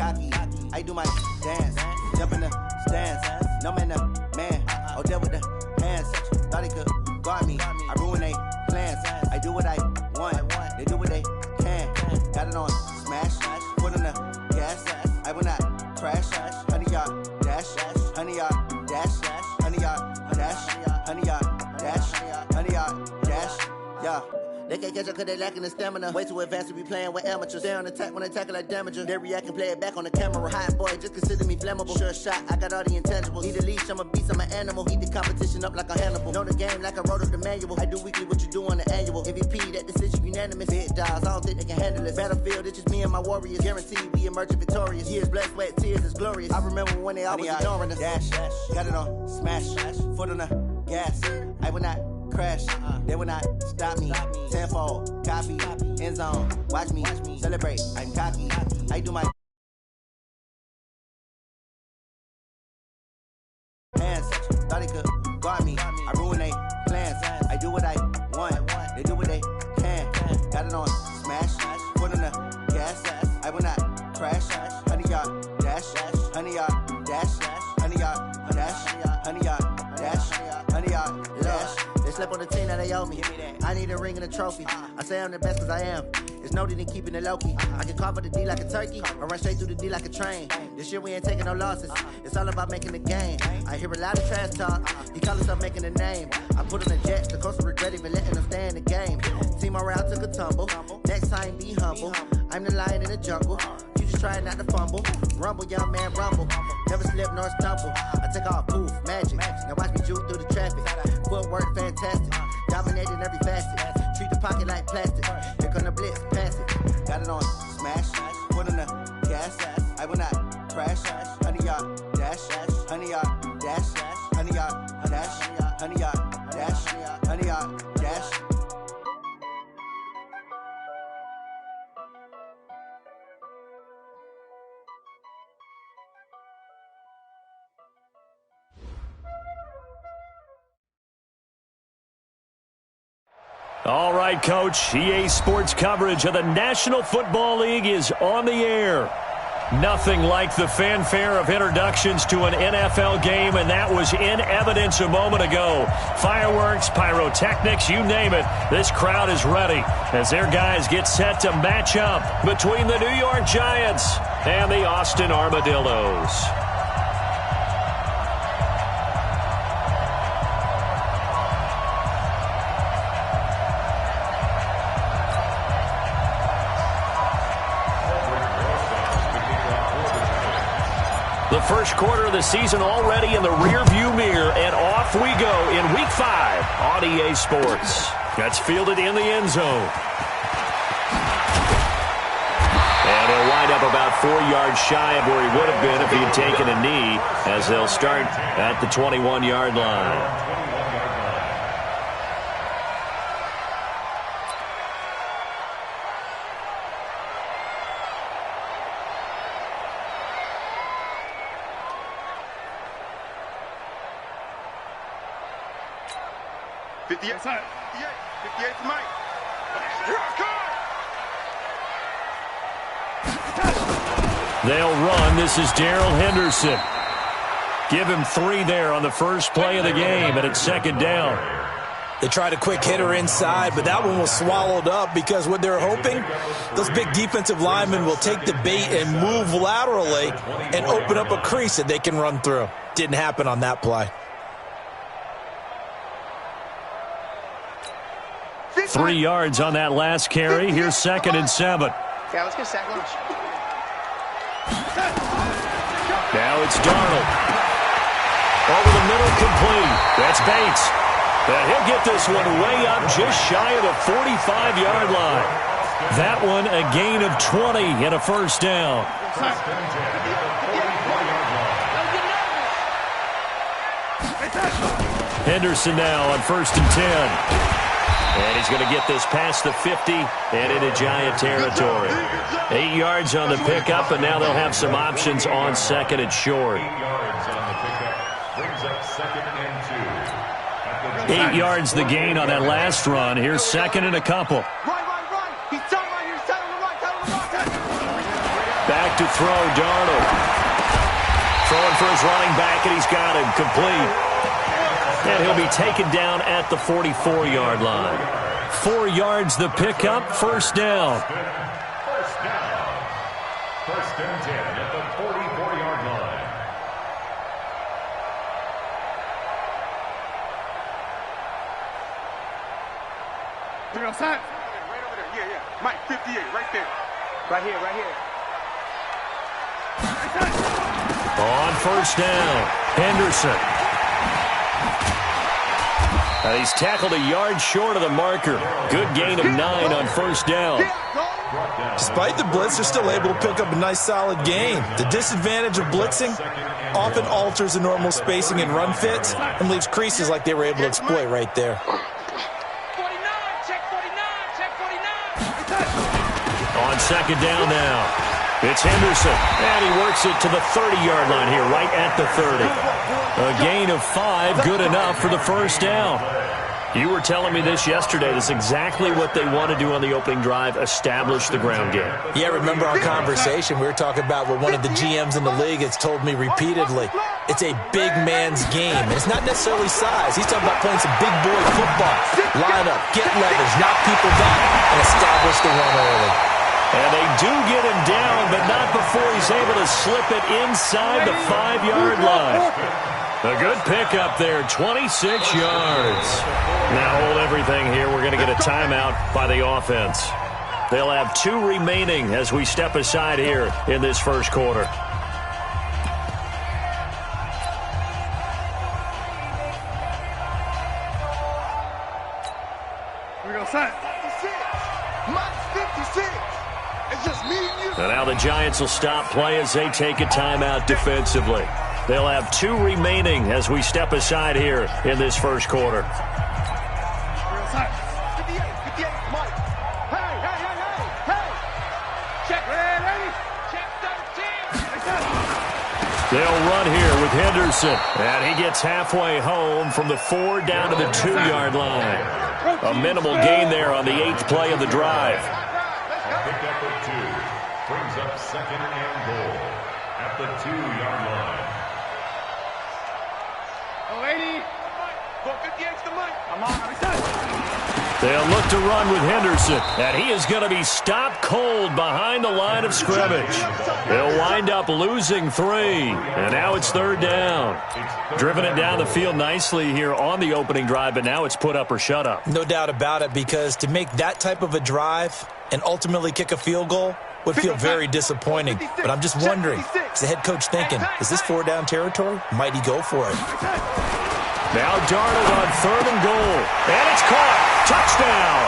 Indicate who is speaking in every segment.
Speaker 1: cocky. I do my dance, jump in the stands. No man, the man. Oh, there with the hands. Thought he could guard me. I ruin they plans. I do what I want. They do what they can. Got it on smash. Put on the gas. I will not crash. 100 yard dash. 100 yard dash. 100 yard dash. 100 yard dash. 100 yard dash. Yeah. They can't catch up cause they lacking the stamina. Way too advanced to be playing with amateurs. Stay on attack when they tackle like damager. They react and play it back on the camera. Hot boy, just consider me flammable. Sure shot, I got all the intangibles. Need a leash, I'm a beast, I'm an animal. Heat the competition up like a Hannibal. Know the game like I wrote up the manual. I do weekly what you do on the annual. MVP, that decision unanimous. Big dogs, I don't think they can handle this. Battlefield, it's just me and my warriors. Guaranteed we emerging victorious. Years, blood, sweat, tears, it's glorious. I remember when they always ignoring us. Dash, got it on smash. Foot on the gas. I will not crash, they will not stop me. Tenfold, copy, end zone, watch me, celebrate, I'm cocky, I do my hands, thought he could guard me, I ruin they plans, I do what I want, they do what they can, got it on smash, put on the gas, I will not crash, 100 yard dash, 100 yard dash, 100 yard dash, 100 yard dash, 100 yard dash. They slept on the team that they owe me. I need a ring and a trophy. I say I'm the best cause I am. It's no need in keeping it low-key. I can carve up the D like a turkey or run straight through the D like a train. This year we ain't taking no losses. It's all about making the game. I hear a lot of trash talk. He call himself making a name. I put on the Jets. The coach will regret even letting them stay in the game. Team morale took a tumble. Next time be humble. I'm the lion in the jungle. You just trying not to fumble. Rumble, young man, rumble. Never slip nor stumble. I take off, poof, magic. Now watch me juke through the traffic. Footwork fantastic. Dominating every facet. Treat the pocket like plastic. Here come the blitz, pass it. Got it on smash. Put on the gas. I will not crash. 100 yard dash. 100 yard dash. 100 yard dash. 100 yard dash. 100 yard dash.
Speaker 2: All right, Coach. EA Sports coverage of the National Football League is on the air. Nothing like the fanfare of introductions to an NFL game, and that was in evidence a moment ago. Fireworks, pyrotechnics, you name it. This crowd is ready as their guys get set to match up between the New York Giants and the Austin Armadillos. The first quarter of the season already in the rearview mirror, and off we go in Week 5 on EA Sports. That's fielded in the end zone. And he'll wind up about 4 yards shy of where he would have been if he had taken a knee, as they'll start at the 21-yard line. They'll run. This is Darrell Henderson. Give him 3 there on the first play of the game, and it's second down.
Speaker 3: They tried a quick hitter inside, but that one was swallowed up because what they're hoping, those big defensive linemen will take the bait and move laterally and open up a crease that they can run through. Didn't happen on that play.
Speaker 2: 3 yards on that last carry. Here's 2nd and 7.
Speaker 4: Yeah, let's get sack lunch.
Speaker 2: Now it's Darnold. Over the middle, complete. That's Bates. And he'll get this one way up just shy of the 45-yard line. That one a gain of 20 and a first down. Henderson now on 1st and 10. And he's going to get this past the 50 and into Giant territory. 8 yards on the pickup, and now they'll have some options on 2nd and short. 8 yards the gain on that last run. Here's 2nd and a couple.
Speaker 4: Run. He's right here.
Speaker 2: Back back to throw, Darnold. Throwing for his running back, and he's got him complete. And he'll be taken down at the 44-yard line. 4 yards the pickup, first down.
Speaker 4: First and 10 at the 44-yard line.
Speaker 5: You're outside. Right over there. Yeah. Mike, 58, right there. Right here.
Speaker 2: On first down, Henderson. He's tackled a yard short of the marker. Good gain of 9 on first down.
Speaker 3: Despite the blitz, they're still able to pick up a nice, solid gain. The disadvantage of blitzing often alters the normal spacing and run fits and leaves creases like they were able to exploit right there.
Speaker 5: 49, check 49.
Speaker 2: On second down now, it's Henderson. And he works it to the 30-yard line here, right at the 30. A gain of 5, good enough for the first down. You were telling me this yesterday. That's exactly what they want to do on the opening drive, establish the ground game.
Speaker 3: Yeah, remember our conversation? We were talking about what one of the GMs in the league has told me repeatedly. It's a big man's game. And it's not necessarily size. He's talking about playing some big boy football. Line up, get leverage, knock people back, and establish the run early.
Speaker 2: And they do get him down, but not before he's able to slip it inside the 5-yard line. A good pickup there, 26 yards. Now hold everything here. We're going to get a timeout by the offense. They'll have 2 remaining as we step aside here in this first quarter.
Speaker 5: Here we go, son. 56. It's just me and you.
Speaker 2: And now the Giants will stop play as they take a timeout defensively. They'll have 2 remaining as we step aside here in this first quarter.
Speaker 5: 58, Mike. Hey. Check, ready? Check 13.
Speaker 2: They'll run here with Henderson. And he gets halfway home from the 4 down to the 2-yard line. A minimal gain there on the 8th play of the drive.
Speaker 4: Picked up at 2. Brings up second and goal at the 2-yard line.
Speaker 2: They'll look to run with Henderson, and he is going to be stopped cold behind the line of scrimmage. They'll wind up losing 3, and now it's 3rd down. Driven it down the field nicely here on the opening drive, but now it's put up or shut up.
Speaker 3: No doubt about it, because to make that type of a drive and ultimately kick a field goal would feel very disappointing. But I'm just wondering, is the head coach thinking, is this 4-down territory? Might he go for it?
Speaker 2: Now Darnold on 3rd and goal. And it's caught. Touchdown.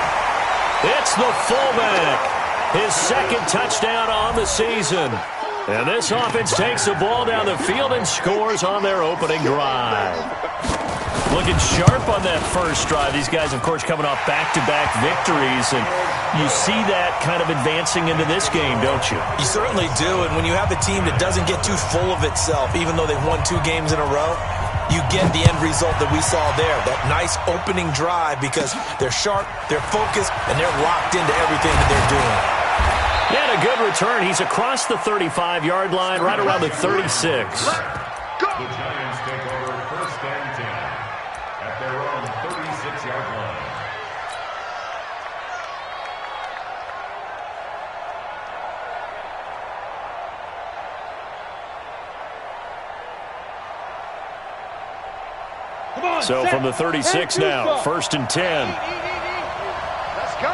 Speaker 2: It's the fullback. His 2nd touchdown on the season. And this offense takes the ball down the field and scores on their opening drive. Looking sharp on that first drive. These guys, of course, coming off back-to-back victories. And you see that kind of advancing into this game, don't you?
Speaker 3: You certainly do. And when you have a team that doesn't get too full of itself, even though they've won 2 games in a row, you get the end result that we saw there, that nice opening drive, because they're sharp, they're focused, and they're locked into everything that they're doing.
Speaker 2: And a good return. He's across the 35-yard line, right around the 36.
Speaker 4: The Giants take over 1st and 10 at their own 36-yard line.
Speaker 2: So from the 36 now, 1st and 10.
Speaker 5: Let's go.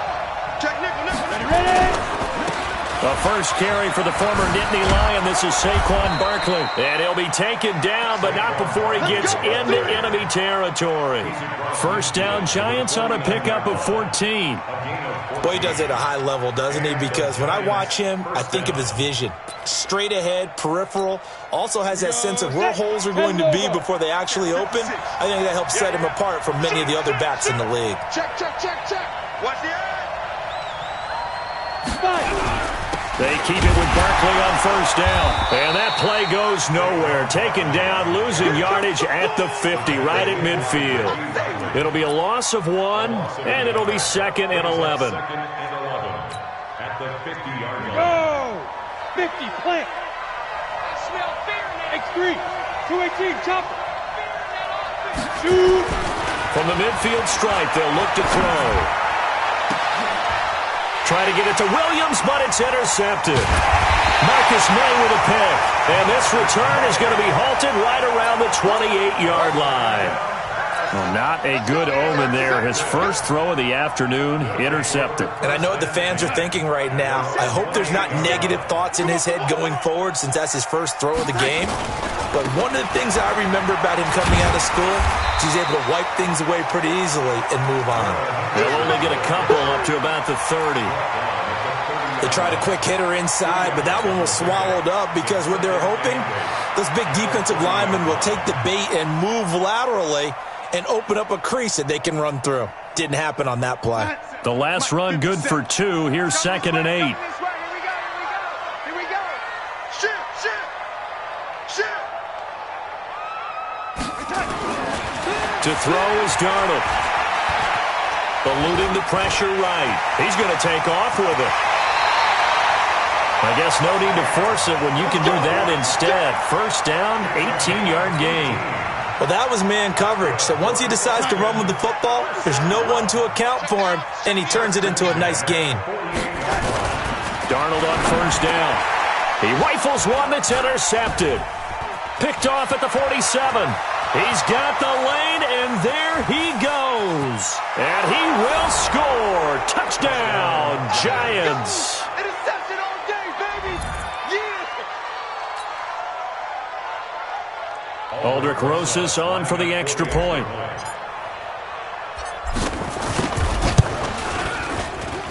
Speaker 5: Check nickel. Ready?
Speaker 2: A first carry for the former Nittany Lion. This is Saquon Barkley. And he'll be taken down, but not before he gets into enemy territory. First down, Giants on a pickup of 14.
Speaker 3: Boy, he does it at a high level, doesn't he? Because when I watch him, I think of his vision. Straight ahead, peripheral. Also has that sense of where holes are going to be before they actually open. I think that helps set him apart from many of the other backs in the league.
Speaker 5: Check. Watch the eye.
Speaker 2: They keep it with Barkley on first down. And that play goes nowhere. Taken down, losing yardage at the 50, right at midfield. It'll be a loss of 1, and it'll be 2nd and 11.
Speaker 4: At the 50-yard line.
Speaker 5: Go! 50, plant. I smell fear in X3, 218, chopper. Shoot.
Speaker 2: From the midfield stripe, they'll look to throw. Try to get it to Williams, but it's intercepted. Marcus May with a pick. And this return is going to be halted right around the 28-yard line. Well, not a good omen there. His first throw of the afternoon, intercepted.
Speaker 3: And I know what the fans are thinking right now. I hope there's not negative thoughts in his head going forward since that's his first throw of the game. But one of the things I remember about him coming out of school is he's able to wipe things away pretty easily and move on.
Speaker 2: They'll only get a couple up to about the 30.
Speaker 3: They tried a quick hitter inside, but that one was swallowed up because what they're hoping, those big defensive linemen will take the bait and move laterally and open up a crease that they can run through. Didn't happen on that play.
Speaker 2: The last run good for 2. Here's 2nd and 8.
Speaker 5: Here we go. Shoot.
Speaker 2: To throw is Darnold. Eluding the pressure right. He's going to take off with it. I guess no need to force it when you can do that instead. First down, 18-yard gain.
Speaker 3: Well, that was man coverage. So once he decides to run with the football, there's no one to account for him, and he turns it into a nice gain.
Speaker 2: Darnold on first down. He rifles one that's intercepted. Picked off at the 47. He's got the lane, and there he goes. And he will score. Touchdown, Giants.
Speaker 5: Interception all day, baby. Yeah.
Speaker 2: Aldrich Rosas on for the extra point.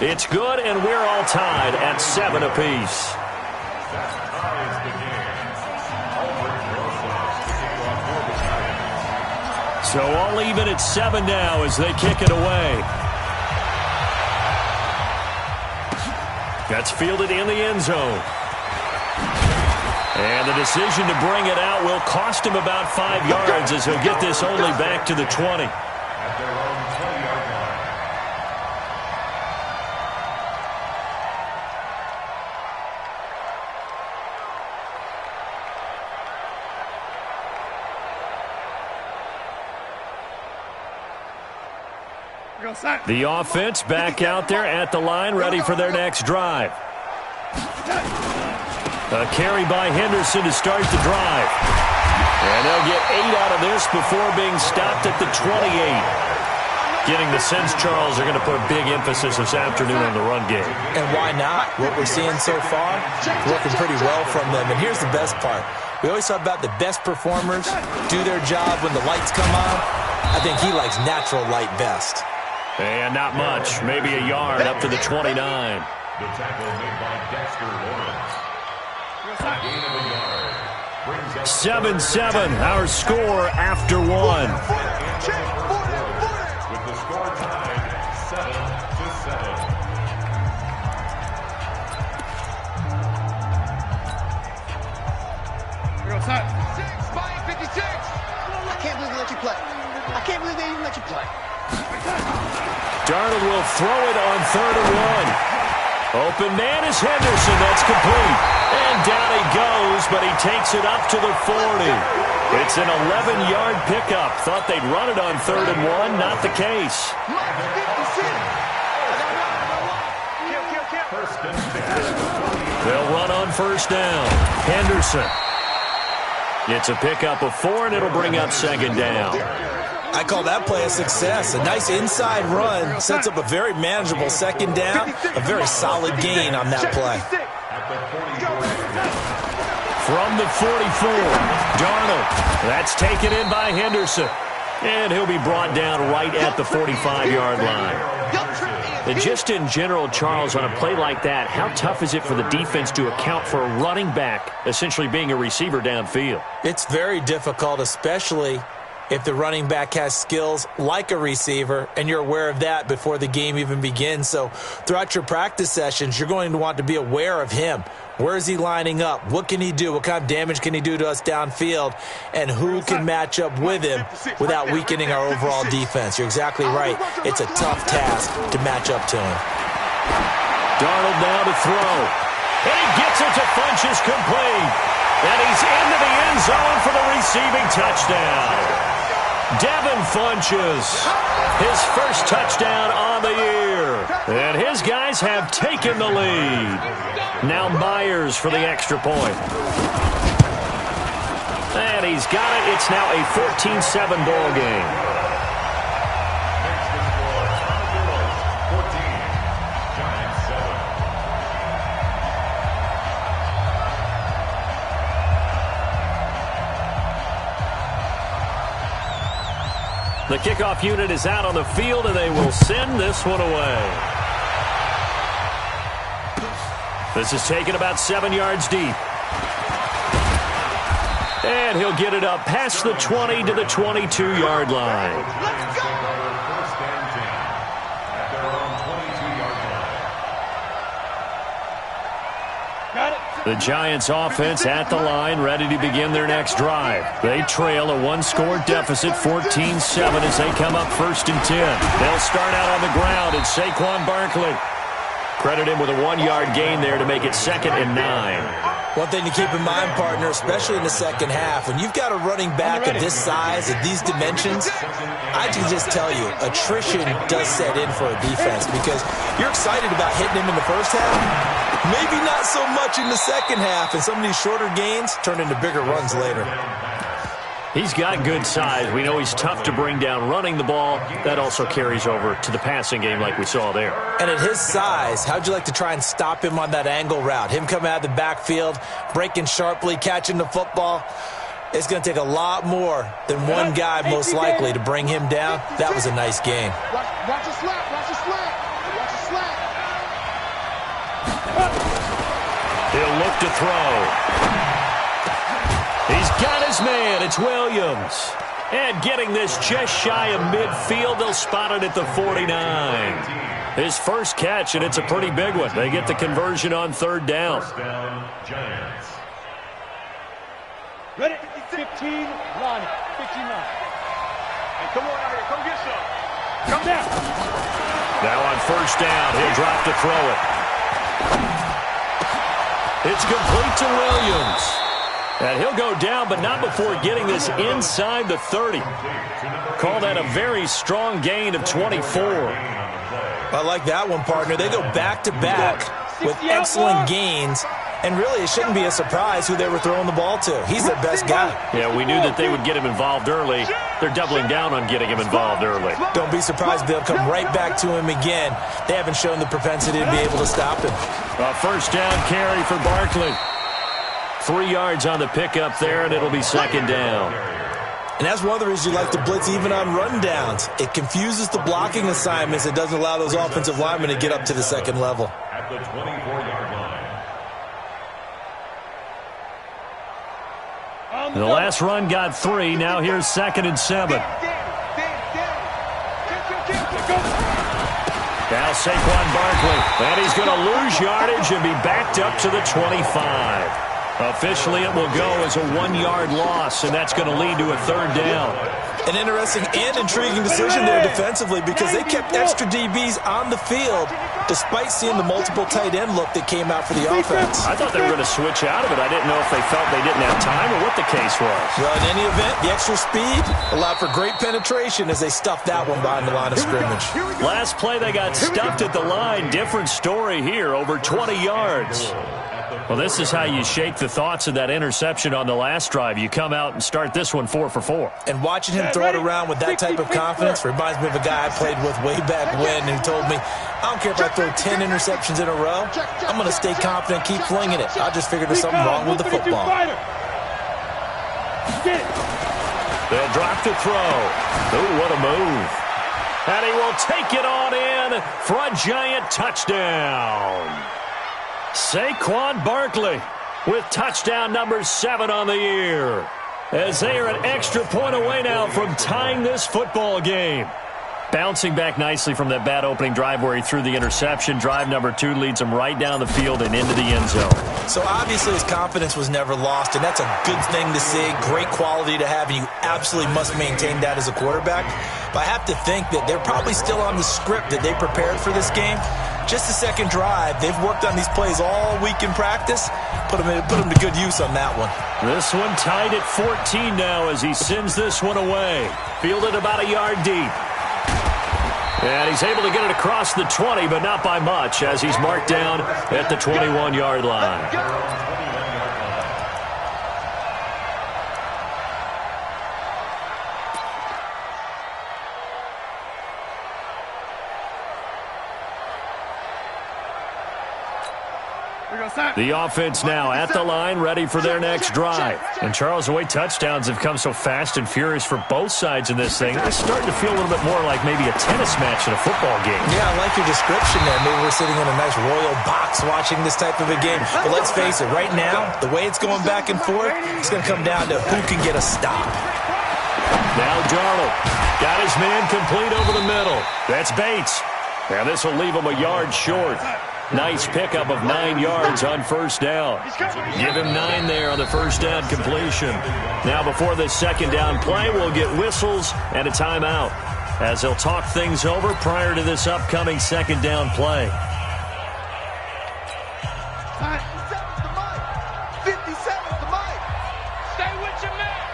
Speaker 2: It's good, and we're all tied at 7 apiece. So all even at 7 now as they kick it away. That's fielded in the end zone. And the decision to bring it out will cost him about 5 yards as he'll get this only back to the 20.
Speaker 4: At their own 20-yard line.
Speaker 2: The offense back out there at the line, ready for their next drive. A carry by Henderson to start the drive. And they'll get 8 out of this before being stopped at the 28. Getting the sense, Charles, are going to put a big emphasis this afternoon on the run game.
Speaker 3: And why not? What we're seeing so far, working pretty well from them. And here's the best part. We always talk about the best performers do their job when the lights come on. I think he likes natural light best.
Speaker 2: And not much. Maybe a yard up to the 29.
Speaker 4: The tackle made by Dexter Lawrence. A gain of a yard. Brings up
Speaker 2: 7-7, our score after 1.
Speaker 4: with the score tied 7-7.
Speaker 6: I can't believe they let you play. I can't believe they even let you play.
Speaker 2: Darnold will throw it on 3rd and 1. Open man is Henderson. That's complete. And down he goes, but he takes it up to the 40. It's an 11-yard pickup. Thought they'd run it on 3rd and 1. Not the case. They'll run on first down. Henderson. It's a pickup of 4, and it'll bring up 2nd down.
Speaker 3: I call that play a success. A nice inside run sets up a very manageable 2nd down. A very solid gain on that play.
Speaker 2: From the 44, Darnold. That's taken in by Henderson. And he'll be brought down right at the 45-yard line. And just in general, Charles, on a play like that, how tough is it for the defense to account for a running back essentially being a receiver downfield?
Speaker 3: It's very difficult, especially if the running back has skills like a receiver, and you're aware of that before the game even begins. So throughout your practice sessions, you're going to want to be aware of him. Where is he lining up? What can he do? What kind of damage can he do to us downfield? And who can match up with him without weakening our overall defense? You're exactly right. It's a tough task to match up to him.
Speaker 2: Darnold now to throw. And he gets it to Funchess complete. And he's into the end zone for the receiving touchdown. Devin Funchess, his first touchdown on the year. And his guys have taken the lead. Now Myers for the extra point. And he's got it. It's now a 14-7 ball game. The kickoff unit is out on the field, and they will send this one away. This is taken about 7 yards deep. And he'll get it up past the 20 to the 22-yard line.
Speaker 6: Let's go!
Speaker 4: First and 10 at their own 22-yard line.
Speaker 5: Got it.
Speaker 2: The Giants offense at the line, ready to begin their next drive. They trail a one-score deficit, 14-7, as they come up 1st and 10. They'll start out on the ground, and Saquon Barkley. Credit him with a 1-yard gain there to make it 2nd and 9.
Speaker 3: One thing to keep in mind, partner, especially in the second half, when you've got a running back of this size, of these dimensions, I can just tell you, attrition does set in for a defense because you're excited about hitting him in the first half, maybe not so much in the second half, and some of these shorter gains turn into bigger runs later.
Speaker 2: He's got good size. We know he's tough to bring down running the ball. That also carries over to the passing game like we saw there.
Speaker 3: And at his size, how'd you like to try and stop him on that angle route? Him coming out of the backfield, breaking sharply, catching the football. It's going to take a lot more than one guy most likely to bring him down. That was a nice game.
Speaker 5: Watch the slap. Watch the slap. Watch the slap.
Speaker 2: He'll look to throw. He's got his man. It's Williams. And getting this just shy of midfield, they'll spot it at the 49. His first catch, and it's a pretty big one. They get the conversion on 3rd down.
Speaker 4: First down, Giants.
Speaker 5: Ready? 15, line. 15, line. Hey, come on out here. Come get some. Come down.
Speaker 2: Now on 1st down, he'll drop to throw it. It's complete to Williams. And he'll go down, but not before getting this inside the 30. Call that a very strong gain of 24.
Speaker 3: I like that one, partner. They go back-to-back with excellent gains. And really, it shouldn't be a surprise who they were throwing the ball to. He's their best guy.
Speaker 2: Yeah, we knew that they would get him involved early. They're doubling down on getting him involved early.
Speaker 3: Don't be surprised if they'll come right back to him again. They haven't shown the propensity to be able to stop him.
Speaker 2: A 1st down carry for Barkley. 3 yards on the pickup there, and it'll be 2nd down.
Speaker 3: And that's one of the reasons you like to blitz even on rundowns. It confuses the blocking assignments. It doesn't allow those offensive linemen to get up to the 2nd level.
Speaker 4: At the 24-yard line.
Speaker 2: The last run got 3. Now here's 2nd and 7. Now Saquon Barkley. And he's going to lose yardage and be backed up to the 25. Officially, it will go as a 1-yard loss, and that's going to lead to a 3rd down.
Speaker 3: An interesting and intriguing decision there defensively because they kept extra DBs on the field despite seeing the multiple tight end look that came out for the offense.
Speaker 2: I thought they were going to switch out of it. I didn't know if they felt they didn't have time or what the case was.
Speaker 3: Well, in any event, the extra speed allowed for great penetration as they stuffed that one behind the line of scrimmage.
Speaker 2: Last play, they got stuffed at the line. Different story here, over 20 yards. Well, this is how you shake the thoughts of that interception on the last drive. You come out and start this one 4 for 4.
Speaker 3: And watching him throw it around with that type of confidence reminds me of a guy I played with way back when who told me, I don't care if I throw 10 interceptions in a row, I'm going to stay confident, keep flinging it. I just figured there's something wrong with the football.
Speaker 2: They'll drop to throw. Ooh, what a move. And he will take it on in for a Giant touchdown. Saquon Barkley with touchdown number 7 on the year. As they are an extra point away now from tying this football game. Bouncing back nicely from that bad opening drive where he threw the interception. Drive number 2 leads him right down the field and into the end zone.
Speaker 3: So obviously his confidence was never lost, and that's a good thing to see. Great quality to have, and you absolutely must maintain that as a quarterback. But I have to think that they're probably still on the script that they prepared for this game. just a second drive. They've worked on these plays all week in practice. Put them to good use on that one.
Speaker 2: This one tied at 14 now as he sends this one away. Fielded about a yard deep. And he's able to get it across the 20, but not by much, as he's marked down at the 21-yard line. The offense now at the line, ready for their next drive. And Charles, the way touchdowns have come so fast and furious for both sides in this thing, it's starting to feel a little bit more like maybe a tennis match in a football game.
Speaker 3: Yeah, I like your description there. Maybe we're sitting in a nice royal box watching this type of a game. But let's face it, right now, the way it's going back and forth, it's going to come down to who can get a stop.
Speaker 2: Now Darnold got his man complete over the middle. That's Bates. Now this will leave him a yard short. Nice pickup of 9 yards on first down. Give him 9 there on the first down completion. Now before the second down play, we'll get whistles and a timeout as they'll talk things over prior to this upcoming second down play.
Speaker 6: 57's the mic. 57's the mic. Stay with your man.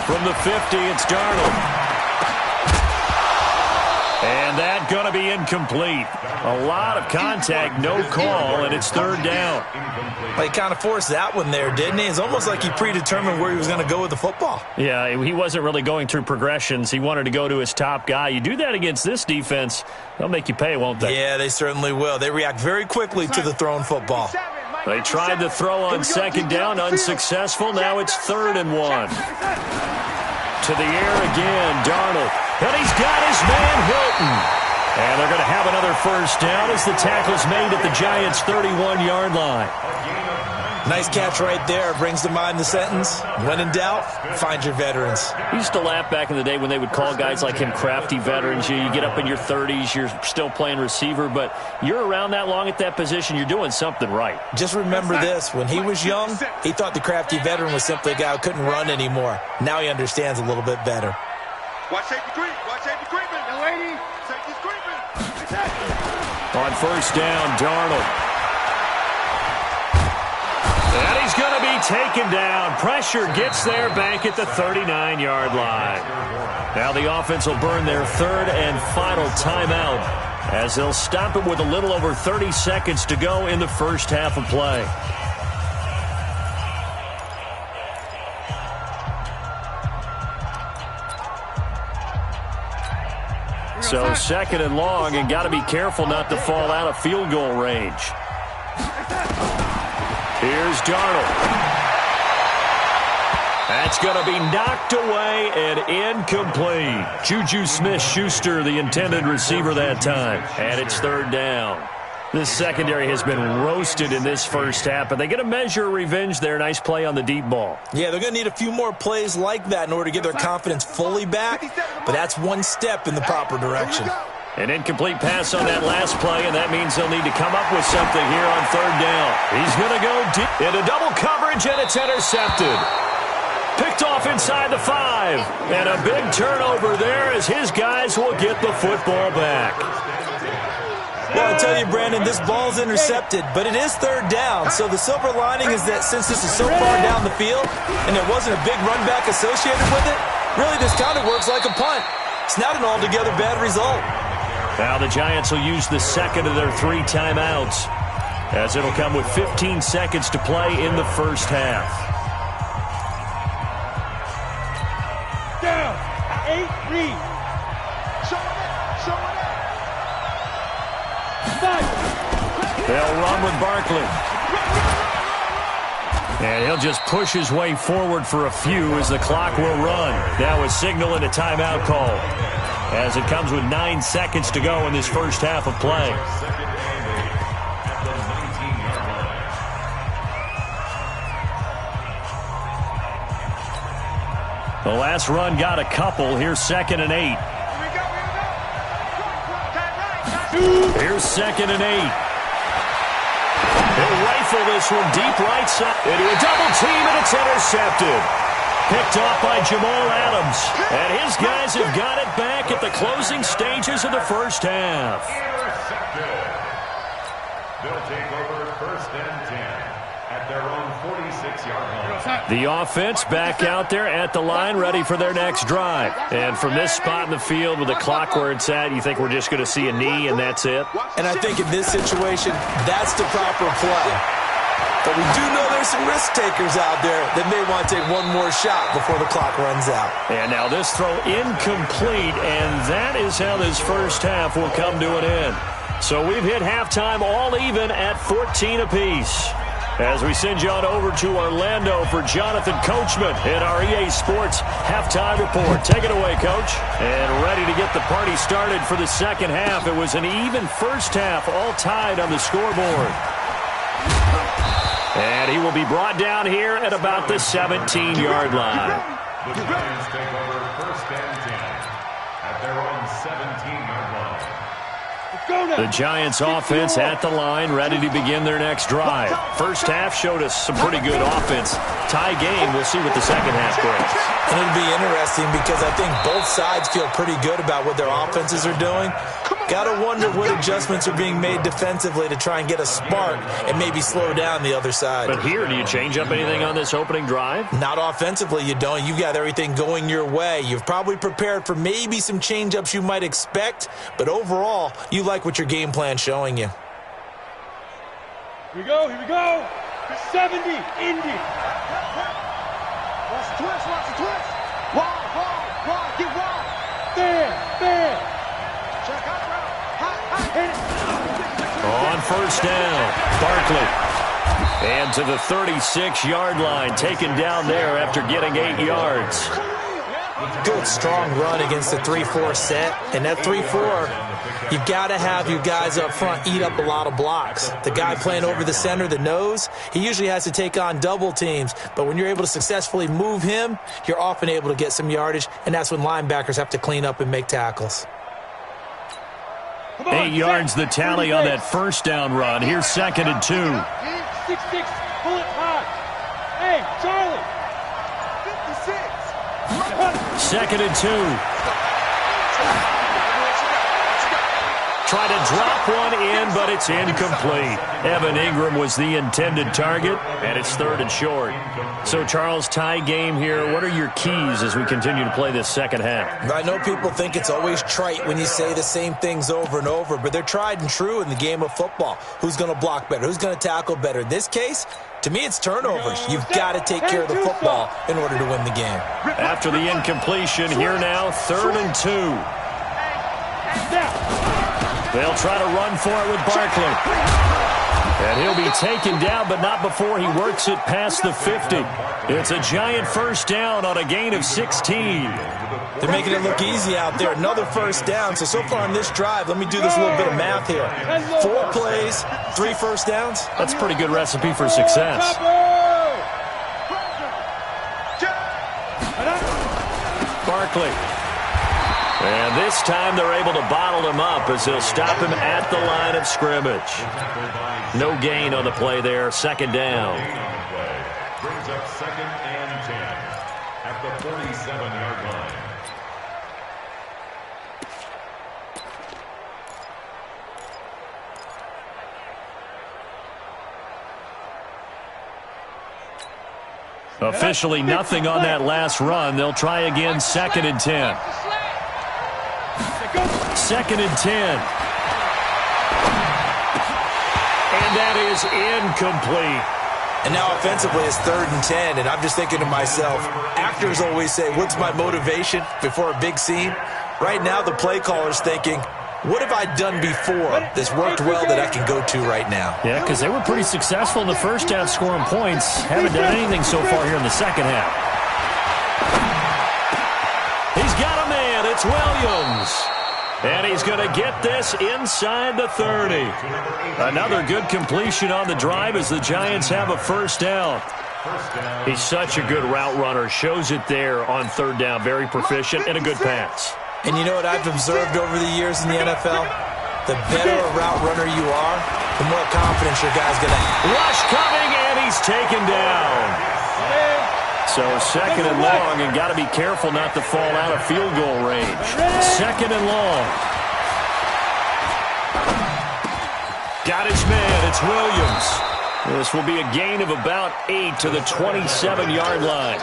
Speaker 2: From the 50, it's Darnold. And that going to be incomplete. A lot of contact, no call, and it's third down.
Speaker 3: Well, he kind of forced that one there, didn't he? It's almost like he predetermined where he was going to go with the football.
Speaker 2: Yeah, he wasn't really going through progressions. He wanted to go to his top guy. You do that against this defense, they'll make you pay, won't they?
Speaker 3: Yeah, they certainly will. They react very quickly to the thrown football.
Speaker 2: They tried to throw on second down, unsuccessful. Now it's 3rd and 1. To the air again, Darnold. And he's got his man Hilton. And they're going to have another first down as the tackle's made at the Giants' 31-yard line.
Speaker 3: Nice catch right there. Brings to mind the sentence, when in doubt, find your veterans.
Speaker 2: We used to laugh back in the day when they would call guys like him crafty veterans. You get up in your 30s, you're still playing receiver, but you're around that long at that position, you're doing something right.
Speaker 3: Just remember this. When he was young, he thought the crafty veteran was simply a guy who couldn't run anymore. Now he understands a little bit better.
Speaker 5: Watch safety creep. Watch safety creeping. Young lady. Safety's creeping.
Speaker 2: On first down, Darnold. And he's going to be taken down. Pressure gets there back at the 39-yard line. Now the offense will burn their 3rd and final timeout as they'll stop it with a little over 30 seconds to go in the first half of play. So 2nd and long, and got to be careful not to fall out of field goal range. Here's Darnold. That's going to be knocked away and incomplete. Juju Smith-Schuster, the intended receiver that time. And it's 3rd down. This secondary has been roasted in this first half, but they get a measure of revenge there. Nice play on the deep ball.
Speaker 3: Yeah, they're going to need a few more plays like that in order to get their confidence fully back, but that's one step in the proper direction.
Speaker 2: An incomplete pass on that last play, and that means they'll need to come up with something here on 3rd down. He's going to go deep into double coverage, and it's intercepted. Picked off inside the 5, and a big turnover there as his guys will get the football back.
Speaker 3: Well, I tell you, Brandon, this ball's intercepted, but it is 3rd down. So the silver lining is that since this is so far down the field and there wasn't a big run back associated with it, really this kind of works like a punt. It's not an altogether bad result.
Speaker 2: Now the Giants will use the 2nd of their 3 timeouts as it'll come with 15 seconds to play in the first half.
Speaker 5: Down. 8 lead. Show it up. Show it up.
Speaker 2: They'll run with Barkley. And he'll just push his way forward for a few as the clock will run. That was signaling a timeout call as it comes with 9 seconds to go in this first half of play. The last run got a couple. Here's 2nd and 8. Here's 2nd and 8. They'll rifle this one deep right side. They do a double team, and it's intercepted. Picked off by Jamal Adams. And his guys have got it back at the closing stages of the first half.
Speaker 4: Intercepted. They'll take over first and 10 at their own 46-yard line.
Speaker 2: The offense back out there at the line, ready for their next drive. And from this spot in the field with the clock where it's at, you think we're just going to see a knee and that's it?
Speaker 3: And I think in this situation, that's the proper play. But we do know there's some risk takers out there that may want to take one more shot before the clock runs out.
Speaker 2: And now this throw incomplete, and that is how this first half will come to an end. So we've hit halftime all even at 14 apiece. As we send you on over to Orlando for Jonathan Coachman in our EA Sports halftime report. Take it away, Coach. And ready to get the party started for the second half. It was an even first half, all tied on the scoreboard. And he will be brought down here at about the 17-yard line.
Speaker 4: The Giants take over first and 10 at their own 17-yard line.
Speaker 2: The Giants offense at the line, ready to begin their next drive. First half showed us some pretty good offense. Tie game, we'll see what the second half brings.
Speaker 3: And it'll be interesting because I think both sides feel pretty good about what their offenses are doing. Got to wonder what adjustments are being made defensively to try and get a spark and maybe slow down the other side.
Speaker 2: But here, do you change up anything on this opening drive?
Speaker 3: Not offensively, you don't. You've got everything going your way. You've probably prepared for maybe some change-ups you might expect, but overall, you like what your game plan's showing you.
Speaker 5: Here we go, here we go. 70, Indy.
Speaker 6: Watch the twist, watch the twist. Wide, get wide.
Speaker 5: There.
Speaker 6: Check out, bro.
Speaker 2: On first down, Barkley. And to the 36-yard line, taken down there after getting 8 yards.
Speaker 3: Good, strong run against the 3-4 set. And that 3-4, you've got to have you guys up front eat up a lot of blocks. The guy playing over the center, the nose, he usually has to take on double teams. But when you're able to successfully move him, you're often able to get some yardage, and that's when linebackers have to clean up and make tackles.
Speaker 2: 8 yards the tally on that first down run. Here's second and 2.
Speaker 5: 6-6, pull it high. Hey, Charlie. 56.
Speaker 2: Second and 2. Try to drop one in, but it's incomplete. Evan Ingram was the intended target, and it's third and short. So, Charles, tie game here. What are your keys as we continue to play this second half?
Speaker 3: I know people think it's always trite when you say the same things over and over, but they're tried and true in the game of football. Who's going to block better? Who's going to tackle better? In this case, to me, it's turnovers. You've got to take care of the football in order to win the game.
Speaker 2: After the incompletion, here now, third and 2. They'll try to run for it with Barkley. And he'll be taken down, but not before he works it past the 50. It's a giant first down on a gain of 16.
Speaker 3: They're making it look easy out there. Another first down. So far on this drive, let me do this little bit of math here. 4 plays, 3 first downs.
Speaker 2: That's a pretty good recipe for success. Barkley. And this time they're able to bottle him up as they'll stop him at the line of scrimmage. No gain on the play there. Second down.
Speaker 4: Brings up second and 10 at the 47-yard line.
Speaker 2: Officially nothing on that last run. They'll try again, second and 10. Second and 10. And that is incomplete.
Speaker 3: And now offensively it's third and 10, and I'm just thinking to myself, actors always say, what's my motivation before a big scene? Right now the play caller's thinking, what have I done before that's worked well that I can go to right now?
Speaker 2: Yeah, because they were pretty successful in the first half scoring points. Haven't done anything so far here in the second half. He's got a man. It's Williams. And he's going to get this inside the 30. Another good completion on the drive as the Giants have a first down. He's such a good route runner. Shows it there on third down. Very proficient and a good pass.
Speaker 3: And you know what I've observed over the years in the NFL? The better a route runner you are, the more confidence your guy's going to have.
Speaker 2: Rush coming, and he's taken down. So second and long, and got to be careful not to fall out of field goal range. Second and long. Got his man. It's Williams. This will be a gain of about 8 to the 27-yard line.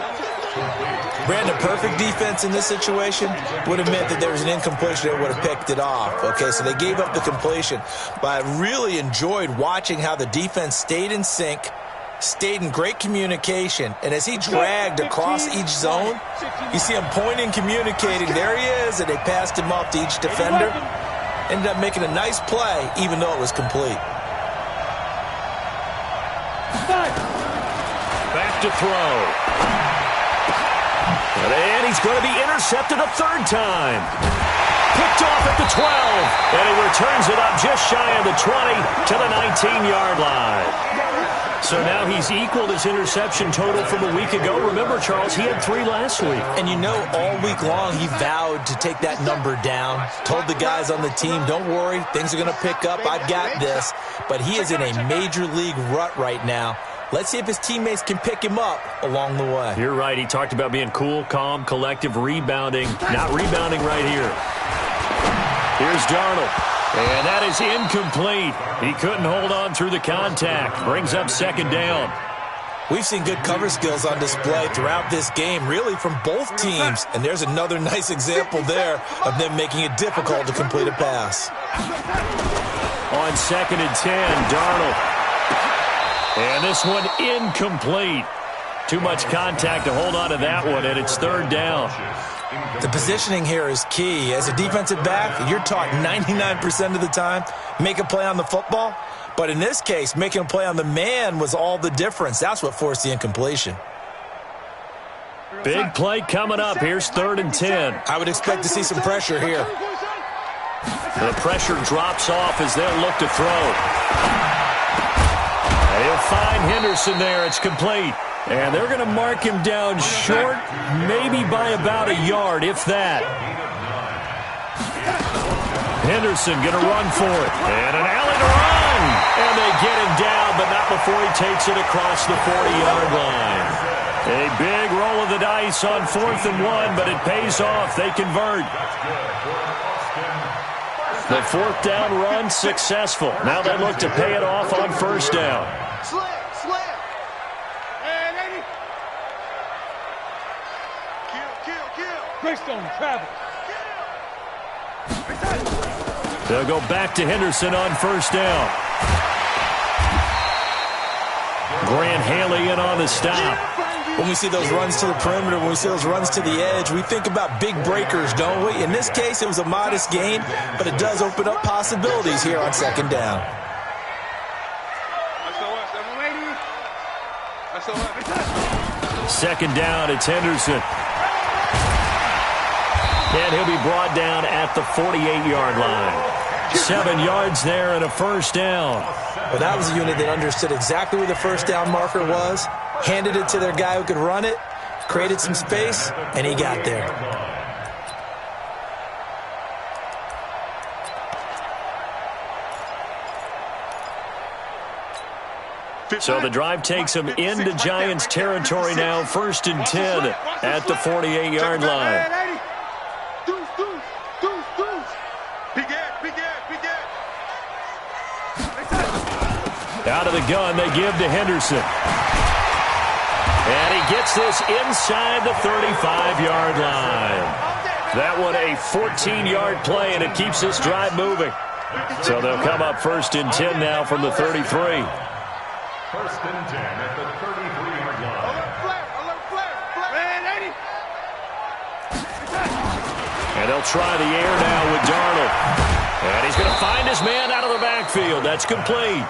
Speaker 3: Brandon, perfect defense in this situation would have meant that there was an incompletion that would have picked it off. Okay, so they gave up the completion. But I really enjoyed watching how the defense stayed in sync, stayed in great communication, and as he dragged across each zone, you see him pointing, communicating. There he is, and they passed him off to each defender. Ended up making a nice play, even though it was complete.
Speaker 2: Back to throw. And he's going to be intercepted a third time. Picked off at the 12. And he returns it up just shy of the 20 to the 19-yard line. So now he's equaled his interception total from a week ago. Remember, Charles, he had 3 last week.
Speaker 3: And you know, all week long he vowed to take that number down. Told the guys on the team, don't worry, things are going to pick up. I've got this. But he is in a major league rut right now. Let's see if his teammates can pick him up along the way.
Speaker 2: You're right. He talked about being cool, calm, collective, rebounding. Not rebounding right here. Here's Darnold. And that is incomplete. He couldn't hold on through the contact. Brings up second down.
Speaker 3: We've seen good cover skills on display throughout this game, really from both teams. And there's another nice example there of them making it difficult to complete a pass.
Speaker 2: On second and 10, Darnold. And this one incomplete. Too much contact to hold on to that one, and it's third down.
Speaker 3: The positioning here is key. As a defensive back, you're taught 99% of the time, make a play on the football. But in this case, making a play on the man was all the difference. That's what forced the incompletion.
Speaker 2: Big play coming up. Here's third and 10.
Speaker 3: I would expect to see some pressure here.
Speaker 2: The pressure drops off as they'll look to throw. He'll find Henderson there. It's complete. And they're going to mark him down short, maybe by about a yard, if that. Henderson going to run for it. And an alley to run. And they get him down, but not before he takes it across the 40-yard line. A big roll of the dice on 4th and 1, but it pays off. They convert. The 4th down run successful. Now they look to pay it off on 1st down.
Speaker 6: Slam. And 80. Kill.
Speaker 5: Greystone travels.
Speaker 2: They'll go back to Henderson on 1st down. Grant Haley in on the stop.
Speaker 3: When we see those runs to the perimeter, when we see those runs to the edge, we think about big breakers, don't we? In this case, it was a modest gain, but it does open up possibilities here on 2nd down.
Speaker 2: Second down, it's Henderson. And he'll be brought down at the 48-yard line. 7 yards there and a 1st down.
Speaker 3: Well, that was a unit that understood exactly where the 1st down marker was, handed it to their guy who could run it, created some space, and he got there.
Speaker 2: So the drive takes them into Giants territory now. 1st and 10 at the 48-yard line. Out of the gun, they give to Henderson. And he gets this inside the 35-yard line. That one a 14-yard play, and it keeps this drive moving. So they'll come up 1st and 10 now from the 33.
Speaker 4: 1st and 10 at the 33-yard line.
Speaker 6: Alert flare.
Speaker 2: And they'll try the air now with Darnold. And he's going to find his man out of the backfield. That's complete.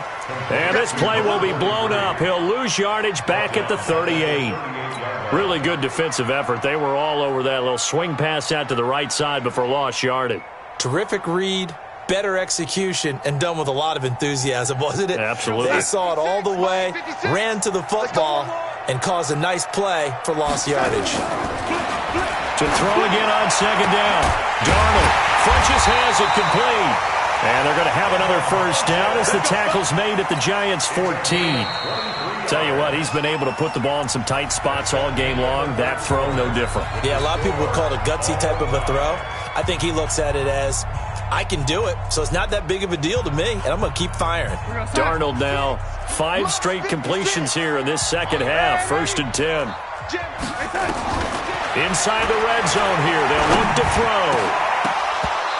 Speaker 2: And this play will be blown up. He'll lose yardage back at the 38. Really good defensive effort. They were all over that little swing pass out to the right side before lost yardage.
Speaker 3: Terrific read, better execution, and done with a lot of enthusiasm, wasn't it?
Speaker 2: Absolutely.
Speaker 3: They saw it all the way, ran to the football, and caused a nice play for lost yardage.
Speaker 2: To throw again on 2nd down. Darnold. Funches has it complete. And they're going to have another first down as the tackle's made at the Giants' 14. Tell you what, he's been able to put the ball in some tight spots all game long. That throw, no different.
Speaker 3: Yeah, a lot of people would call it a gutsy type of a throw. I think he looks at it as, I can do it, so it's not that big of a deal to me, and I'm going to keep firing.
Speaker 2: Darnold now 5 straight completions here in this second half. 1st and 10. Inside the red zone here. They'll look to throw.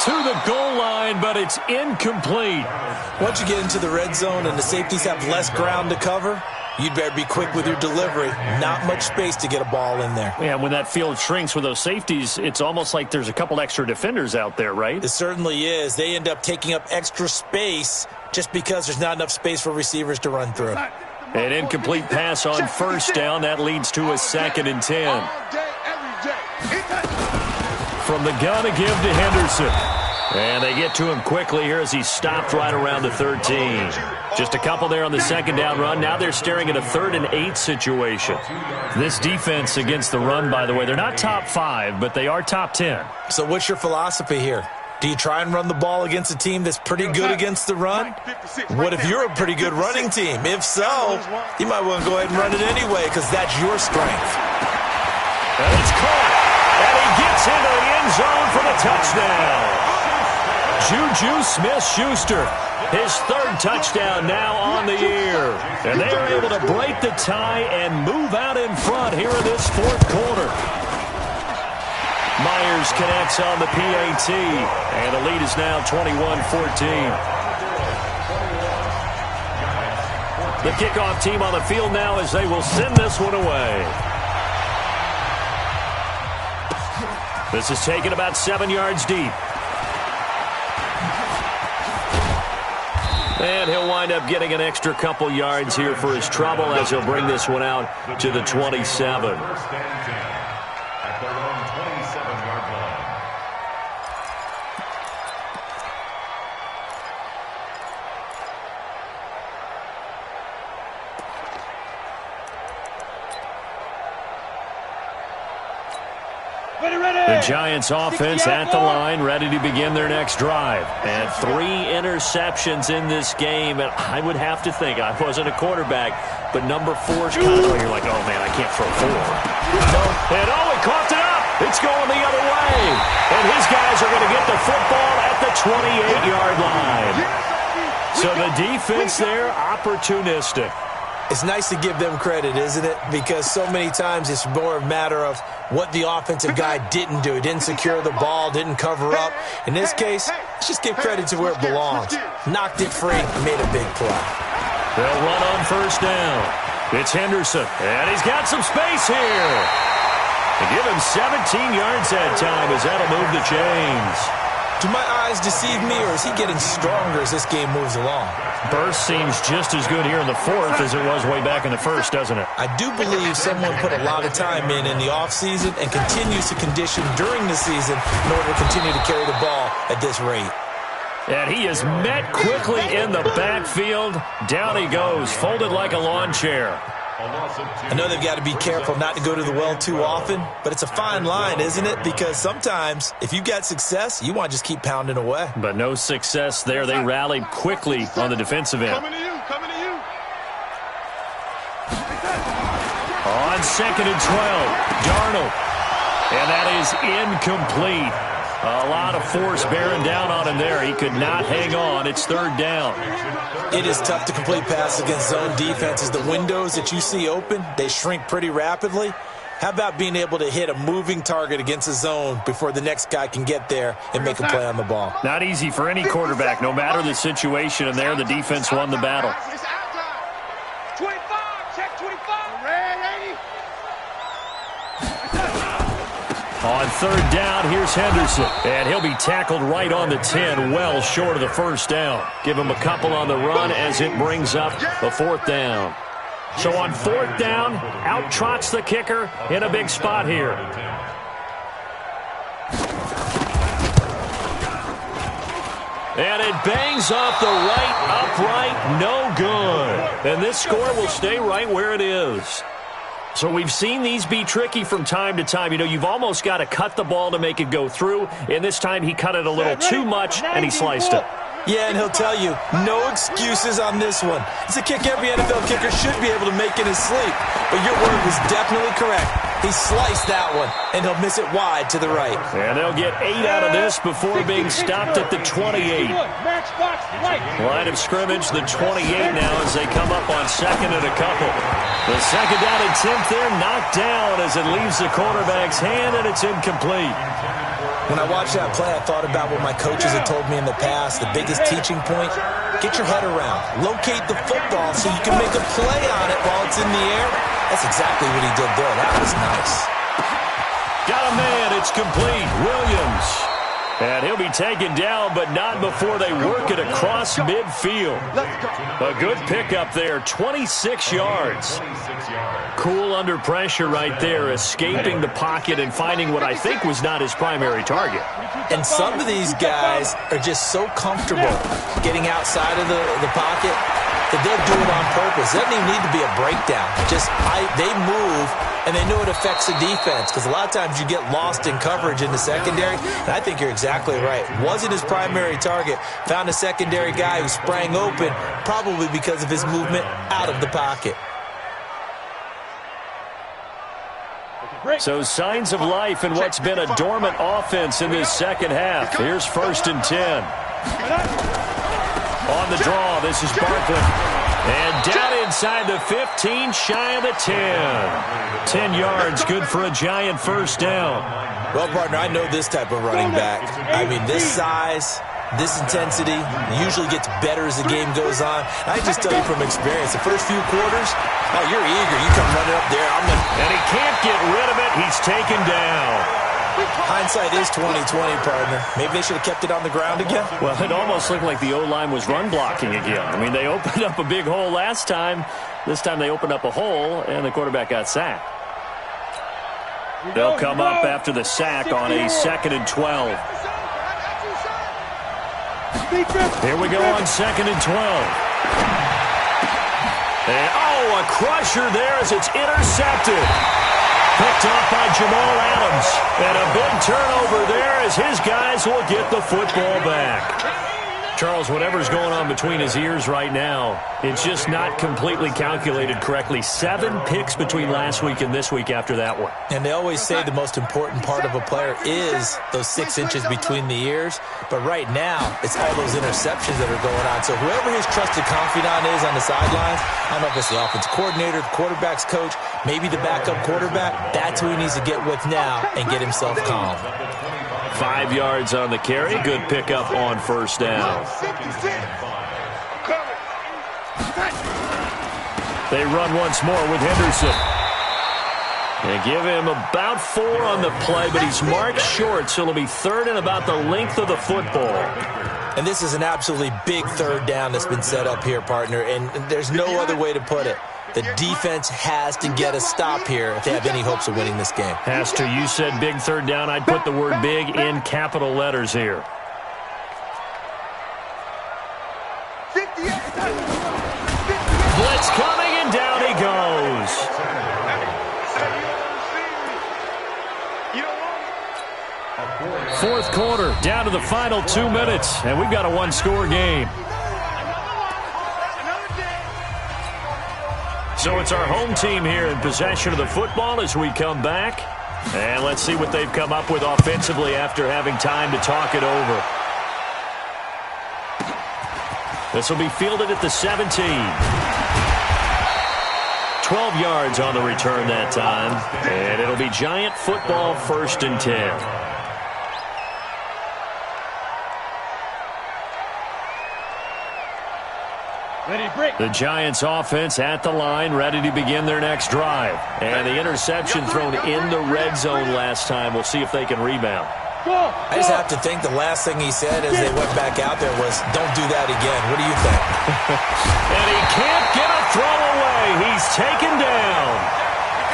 Speaker 2: To the goal line, but it's incomplete.
Speaker 3: Once you get into the red zone and the safeties have less ground to cover, you'd better be quick with your delivery. Not much space to get a ball in there.
Speaker 2: Yeah, when that field shrinks with those safeties, it's almost like there's a couple extra defenders out there, right?
Speaker 3: It certainly is. They end up taking up extra space just because there's not enough space for receivers to run through.
Speaker 2: An incomplete pass on first down. That leads to a 2nd and 10. From the gun to give to Henderson. And they get to him quickly here as he stopped right around the 13. Just a couple there on the 2nd down run. Now they're staring at a 3rd and 8 situation. This defense against the run, by the way, they're not top 5, but they are top 10.
Speaker 3: So what's your philosophy here? Do you try and run the ball against a team that's pretty good against the run? What if you're a pretty good running team? If so, you might want to go ahead and run it anyway because that's your strength.
Speaker 2: And it's caught. And he gets into the end zone for the touchdown. Juju Smith-Schuster, his 3rd touchdown now on the year. And they are able to break the tie and move out in front here in this 4th quarter. Myers connects on the PAT, and the lead is now 21-14. The kickoff team on the field now as they will send this one away. This is taken about 7 yards deep. And he'll wind up getting an extra couple yards here for his trouble as he'll bring this one out to the 27. The Giants offense at the line, ready to begin their next drive. And 3 interceptions in this game. And I would have to think, I wasn't a quarterback, but number 4's kind of, you're like, oh man, I can't throw 4. No. And he coughed it up. It's going the other way. And his guys are going to get the football at the 28-yard line. So the defense there, opportunistic.
Speaker 3: It's nice to give them credit, isn't it? Because so many times it's more a matter of what the offensive guy didn't do. He didn't secure the ball, didn't cover up. In this case, let's just give credit to where it belongs. Knocked it free, made a big play.
Speaker 2: They'll run on first down. It's Henderson, and he's got some space here. They give him 17 yards that time as that'll move the chains.
Speaker 3: Do my eyes deceive me, or is he getting stronger as this game moves along?
Speaker 2: Burst seems just as good here in the 4th as it was way back in the 1st, doesn't it?
Speaker 3: I do believe someone put a lot of time in the offseason and continues to condition during the season in order to continue to carry the ball at this rate.
Speaker 2: And he is met quickly in the backfield. Down he goes, folded like a lawn chair.
Speaker 3: I know they've got to be careful not to go to the well too often, but it's a fine line, isn't it? Because sometimes if you've got success, you want to just keep pounding away.
Speaker 2: But no success there. They rallied quickly on the defensive end.
Speaker 5: Coming to you, coming to you.
Speaker 2: On 2nd and 12, Darnold. And that is incomplete. A lot of force bearing down on him there. He could not hang on. It's 3rd down.
Speaker 3: It is tough to complete passes against zone defenses. The windows that you see open, they shrink pretty rapidly. How about being able to hit a moving target against a zone before the next guy can get there and make a play on the ball?
Speaker 2: Not easy for any quarterback, no matter the situation. And there, the defense won the battle.
Speaker 5: It's out time. 25, check 25. Red 80.
Speaker 2: On 3rd down, here's Henderson. And he'll be tackled right on the 10, well short of the 1st down. Give him a couple on the run as it brings up the 4th down. So on 4th down, out trots the kicker in a big spot here. And it bangs off the right upright, no good. And this score will stay right where it is. So we've seen these be tricky from time to time. You know, you've almost got to cut the ball to make it go through. And this time he cut it a little too much, and he sliced it.
Speaker 3: Yeah, and he'll tell you, no excuses on this one. It's a kick every NFL kicker should be able to make in his sleep. But your word was definitely correct. He sliced that one, and he'll miss it wide to the right.
Speaker 2: And they'll get 8 out of this before being stopped at the 28. Line of scrimmage, the 28 now as they come up on second and a couple. The second down attempt there knocked down as it leaves the quarterback's hand, and it's incomplete.
Speaker 3: When I watched that play, I thought about what my coaches had told me in the past. The biggest teaching point, get your head around. Locate the football so you can make a play on it while it's in the air. That's exactly what he did there. That was nice.
Speaker 2: Got a man. It's complete. Williams. And he'll be taken down, but not before they work it across midfield. A good pickup there, 26 yards. Cool under pressure right there, escaping the pocket and finding what I think was not his primary target.
Speaker 3: And some of these guys are just so comfortable getting outside of the pocket that they'll do it on purpose. It doesn't even need to be a breakdown. They move, and they know it affects the defense because a lot of times you get lost in coverage in the secondary, and I think you're exactly right. Wasn't his primary target. Found a secondary guy who sprang open, probably because of his movement out of the pocket.
Speaker 2: So signs of life in what's been a dormant offense in this second half. Here's 1st and 10. On the draw, this is Barkley. And down inside the 15, shy of the 10. 10 yards, good for a giant first down.
Speaker 3: Well, partner, I know this type of running back. I mean, this size, this intensity usually gets better as the game goes on. I just tell you from experience, the first few quarters, oh, you're eager. You come running up there.
Speaker 2: And he can't get rid of it. He's taken down.
Speaker 3: Hindsight is 20/20, partner. Maybe they should have kept it on the ground again.
Speaker 2: Well, it almost looked like the O-line was run blocking again. I mean, they opened up a big hole last time. This time they opened up a hole, and the quarterback got sacked. They'll come up after the sack on a 2nd and 12. Here we go on 2nd and 12. And, a crusher there as it's intercepted. Picked off by Jamal Adams. And a big turnover there as his guys will get the football back. Charles, whatever's going on between his ears right now, it's just not completely calculated correctly. 7 picks between last week and this week after that one.
Speaker 3: And they always say the most important part of a player is those 6 inches between the ears. But right now, it's all those interceptions that are going on. So whoever his trusted confidant is on the sidelines, I don't know if it's the offensive coordinator, the quarterback's coach, maybe the backup quarterback, that's who he needs to get with now and get himself calm.
Speaker 2: 5 yards on the carry. Good pickup on 1st down. They run once more with Henderson. They give him about 4 on the play, but he's marked short, so it'll be 3rd and about the length of the football.
Speaker 3: And this is an absolutely big 3rd down that's been set up here, partner, and there's no other way to put it. The defense has to get a stop here if they have any hopes of winning this game.
Speaker 2: Has to. You said big 3rd down. I'd put the word big in capital letters here. Blitz coming, and down he goes. 4th quarter, down to the final 2 minutes, and we've got a 1-score game. So it's our home team here in possession of the football as we come back. And let's see what they've come up with offensively after having time to talk it over. This will be fielded at the 17. 12 yards on the return that time. And it'll be Giant football, 1st and 10. The Giants offense at the line, ready to begin their next drive. And the interception thrown in the red zone last time. We'll see if they can rebound.
Speaker 3: I just have to think the last thing he said as they went back out there was, don't do that again. What do you think?
Speaker 2: And he can't get a throw away. He's taken down.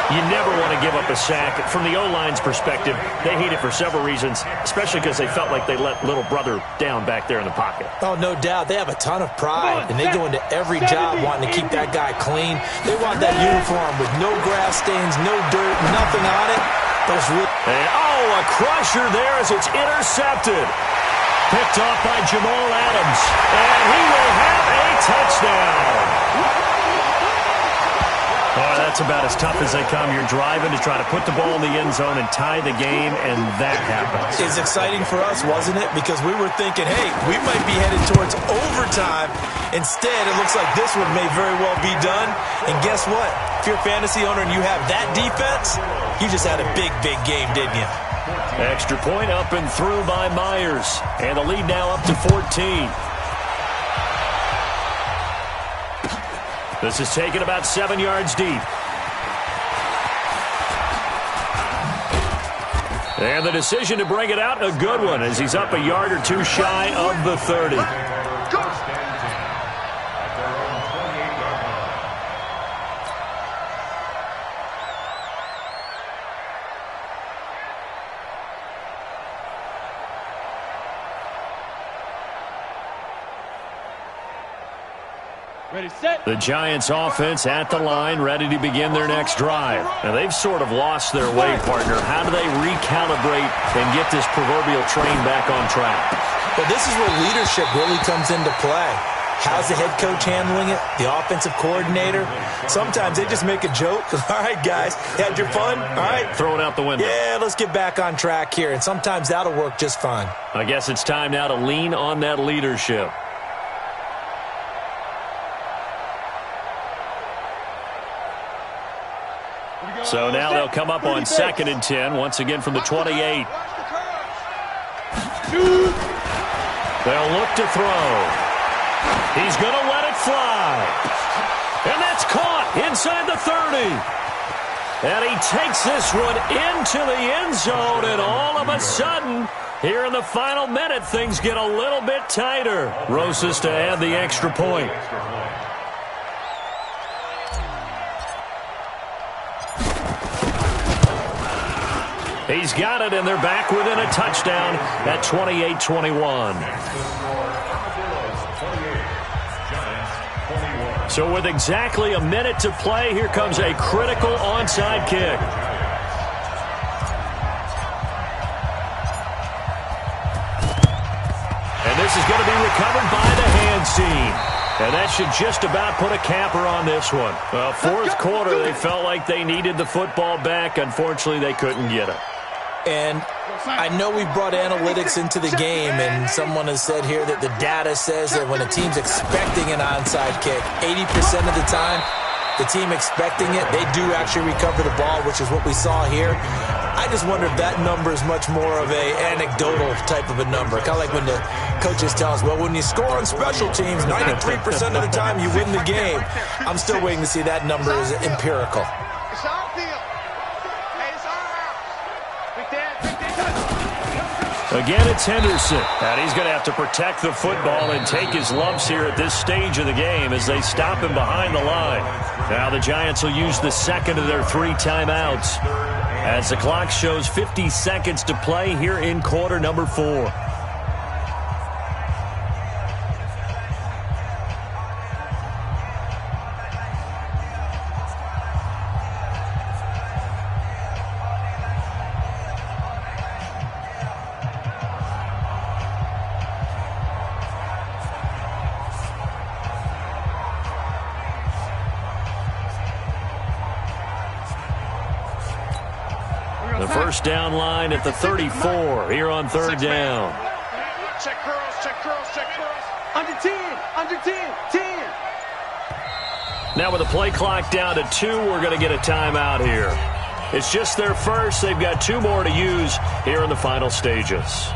Speaker 2: You never want to give up a sack. From the O-line's perspective, they hate it for several reasons, especially because they felt like they let little brother down back there in the pocket.
Speaker 3: Oh, no doubt. They have a ton of pride, and they go into every job wanting to keep that guy clean. They want that uniform with no grass stains, no dirt, nothing on it. But it's really...
Speaker 2: And, a crusher there as it's intercepted. Picked off by Jamal Adams. And he will have a touchdown. Oh, that's about as tough as they come. You're driving to try to put the ball in the end zone and tie the game, and that happens.
Speaker 3: It's exciting for us, wasn't it? Because we were thinking, hey, we might be headed towards overtime. Instead, it looks like this one may very well be done. And guess what? If you're a fantasy owner and you have that defense, you just had a big, big game, didn't you?
Speaker 2: Extra point up and through by Myers. And the lead now up to 14. This is taken about 7 yards deep. And the decision to bring it out, a good one, as he's up a yard or two shy of the 30.
Speaker 5: Ready, set.
Speaker 2: The Giants offense at the line, ready to begin their next drive. Now, they've sort of lost their way, partner. How do they recalibrate and get this proverbial train back on track?
Speaker 3: Well, this is where leadership really comes into play. How's the head coach handling it? The offensive coordinator? Sometimes they just make a joke. All right, guys, had your fun? All right.
Speaker 2: Throw it out the window.
Speaker 3: Yeah, let's get back on track here. And sometimes that'll work just fine.
Speaker 2: I guess it's time now to lean on that leadership. So now they'll come up on 2nd and 10, once again from the 28. They'll look to throw. He's going to let it fly. And that's caught inside the 30. And he takes this one into the end zone, and all of a sudden, here in the final minute, things get a little bit tighter. Rosas to add the extra point. He's got it, and they're back within a touchdown at 28-21. So with exactly a minute to play, here comes a critical onside kick. And this is going to be recovered by the hands team. And that should just about put a capper on this one. Well, fourth quarter, they felt like they needed the football back. Unfortunately, they couldn't get it.
Speaker 3: And I know we brought analytics into the game, and someone has said here that the data says that when a team's expecting an onside kick, 80% of the time, the team expecting it, they do actually recover the ball, which is what we saw here. I just wonder if that number is much more of a anecdotal type of a number. Kind of like when the coaches tell us, well, when you score on special teams, 93% of the time you win the game. I'm still waiting to see that number is empirical.
Speaker 6: It's our field. Hey, it's our house.
Speaker 2: Again, it's Henderson. And he's going to have to protect the football and take his lumps here at this stage of the game as they stop him behind the line. Now the Giants will use the second of their 3 timeouts as the clock shows 50 seconds to play here in quarter number 4. The first down line at the 34 here on 3rd down.
Speaker 6: Check curls, check curls, check curls. Under 10, under 10, 10.
Speaker 2: Now with the play clock down to 2, we're going to get a timeout here. It's just their first. They've got 2 more to use here in the final stages.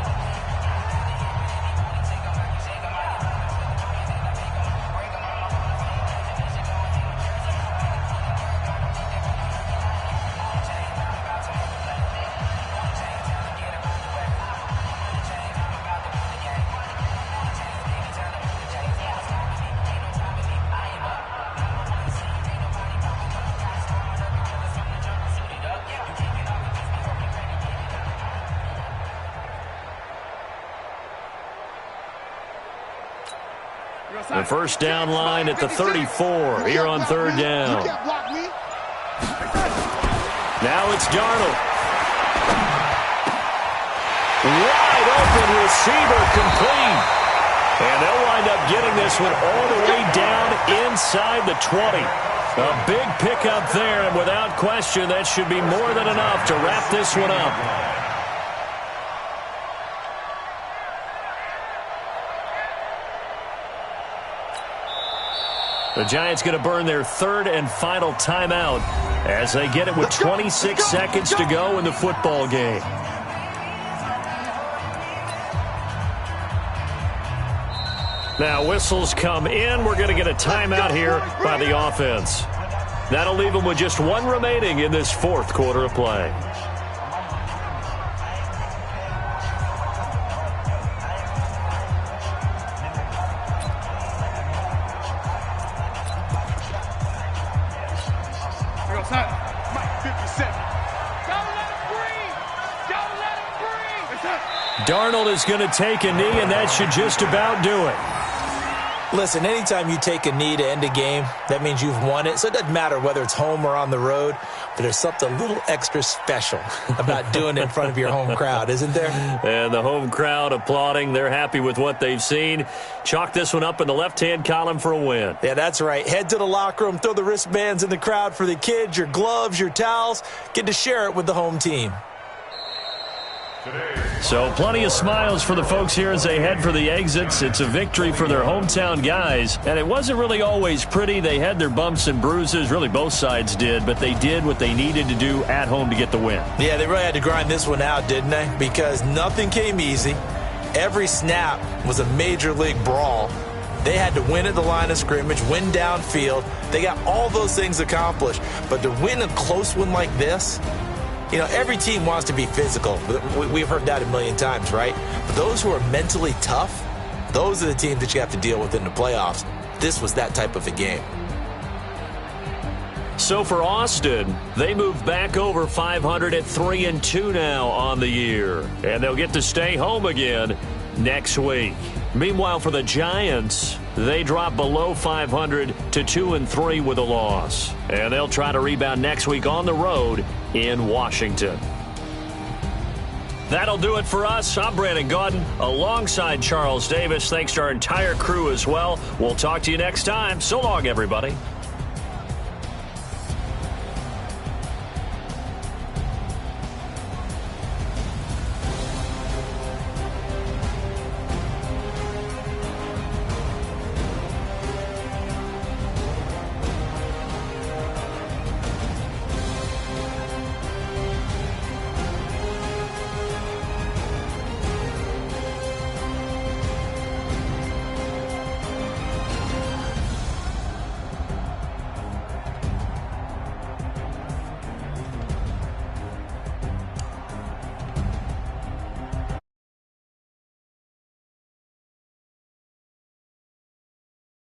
Speaker 2: The first down line at the 34 here on 3rd down. Now it's Darnold. Wide open receiver, complete. And they'll wind up getting this one all the way down inside the 20. A big pickup there, and without question, that should be more than enough to wrap this one up. The Giants going to burn their third and final timeout as they get it with 26 seconds to go in the football game. Now whistles come in. We're going to get a timeout here by the offense. That'll leave them with just one remaining in this fourth quarter of play. Darnold is going to take a knee, and that should just about do it.
Speaker 3: Listen, anytime you take a knee to end a game, that means you've won it. So it doesn't matter whether it's home or on the road, but there's something a little extra special about doing it in front of your home crowd, isn't there?
Speaker 2: And the home crowd applauding. They're happy with what they've seen. Chalk this one up in the left-hand column for a win.
Speaker 3: Yeah, that's right. Head to the locker room, throw the wristbands in the crowd for the kids, your gloves, your towels. Get to share it with the home team.
Speaker 2: So plenty of smiles for the folks here as they head for the exits. It's a victory for their hometown guys. And it wasn't really always pretty. They had their bumps and bruises. Really, both sides did. But they did what they needed to do at home to get the win.
Speaker 3: Yeah, they really had to grind this one out, didn't they? Because nothing came easy. Every snap was a major league brawl. They had to win at the line of scrimmage, win downfield. They got all those things accomplished. But to win a close one like this, you know, every team wants to be physical. We've heard that a million times, right? But those who are mentally tough, those are the teams that you have to deal with in the playoffs. This was that type of a game.
Speaker 2: So for Austin, they move back over 500 at 3-2 now on the year. And they'll get to stay home again next week. Meanwhile, for the Giants, they drop below 500 to 2-3 with a loss. And they'll try to rebound next week on the road in Washington. That'll do it for us. I'm Brandon Gaudin alongside Charles Davis. Thanks to our entire crew as well. We'll talk to you next time. So long, everybody.